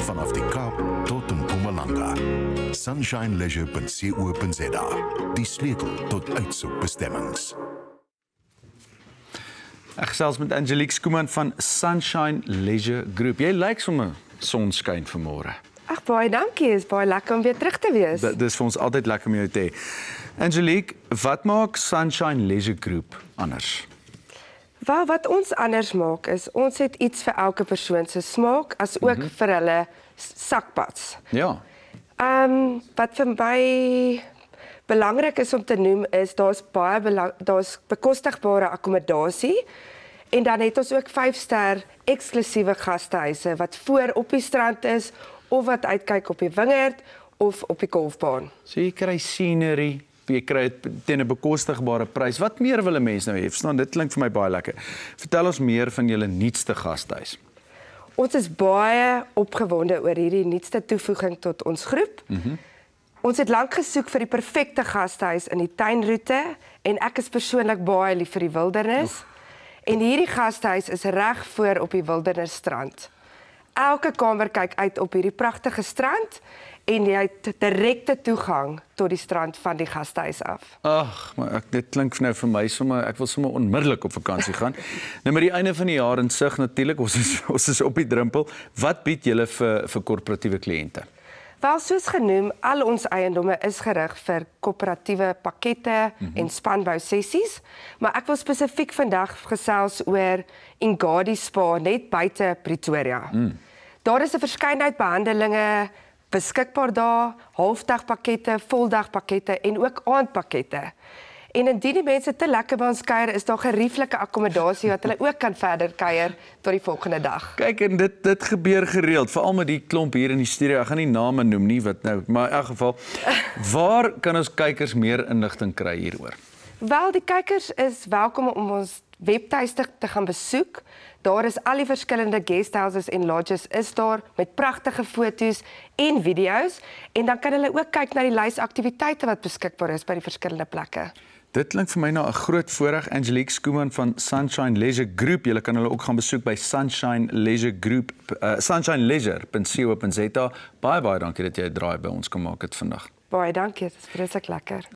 Vanaf die Kaap tot Mpumalanga. sunshine-leisure.co.za. Die sleutel tot uitsoekbestemmings. Ek gesels met Angelique Skuman van Sunshine Leisure Group. Jy lyk sommer sonskyn vanmôre. Ag baie dankie, is baie lekker om weer terug te wees. Dis vir ons altyd lekker om jou te hê. Angelique, wat maak Sunshine Leisure Group anders? Wel, wat ons anders maak is, ons het iets vir elke persoon se smaak, as ook vir hulle sakpads. Ja. Wat vir my belangrik is om te noem is, daar's bekostigbare akkommodasie, en dan het ons ook 5-ster eksklusiewe gastehuise wat voor op die strand is, of wat uitkyk op die wingerd of op die golfbaan. So jy kry scenery, jy kry dit teen 'n bekostigbare prys. Wat meer wil 'n mens nou hê? Verstaan, dit klink vir my baie lekker. Vertel ons meer van julle nuutste gastehuis. Ons is baie opgewonde oor hierdie nuutste toevoeging tot ons groep. Ons het lank gesoek vir die perfekte gastehuis in die tuinroete, en ek is persoonlik baie lief vir die wildernis. En hierdie gastehuis is reg voor op die wildernisstrand. Elke kamer kyk uit op hierdie pragtige strand, en jy het direkte toegang tot die strand van die gastehuis af. Ag, maar dit klink nou vir my sommer, ek wil sommer onmiddellik op vakansie gaan. Nou met die einde van die jaar in sig natuurlik, ons is op die drempel. Wat bied julle vir korporatiewe kliënte? Wel, soos genoem, al ons eiendomme is gerig vir korporatiewe pakkette en spanbou sessies, maar ek wil spesifiek vandag gesels oor Ingadi Spa net buite Pretoria. Daar is 'n verskeidenheid behandelinge beskikbaar daar, halfdagpakkette, voldagpakkette en ook aandpakkette. En indien die mense te lekker by ons kuier, is daar gerieflike akkommodasie wat hulle ook kan verder kuier tot die volgende dag. Kyk, en dit gebeur gereeld, veral met die klomp hier in die studio. Ek gaan nie name noem nie, wat nou, maar in elk geval, waar kan ons kykers meer inligting kry hieroor? Wel, die kykers is welkom om ons webtuiste te gaan besoek. Daar is al die verskillende guesthouses en lodges is daar, met pragtige foto's en video's, en dan kan hulle ook kyk na die lys aktiwiteite wat beskikbaar is by die verskillende plekke. Dit klink vir my na 'n groot voorreg. Angelique Skuman van Sunshine Leisure Group. Julle kan hulle ook gaan besoek by Sunshine Leisure Group, sunshine-leisure.co.za. Baie dankie dat jy 'n draai by ons kom maak het vandag. Baie dankie, dit is vreeslik lekker.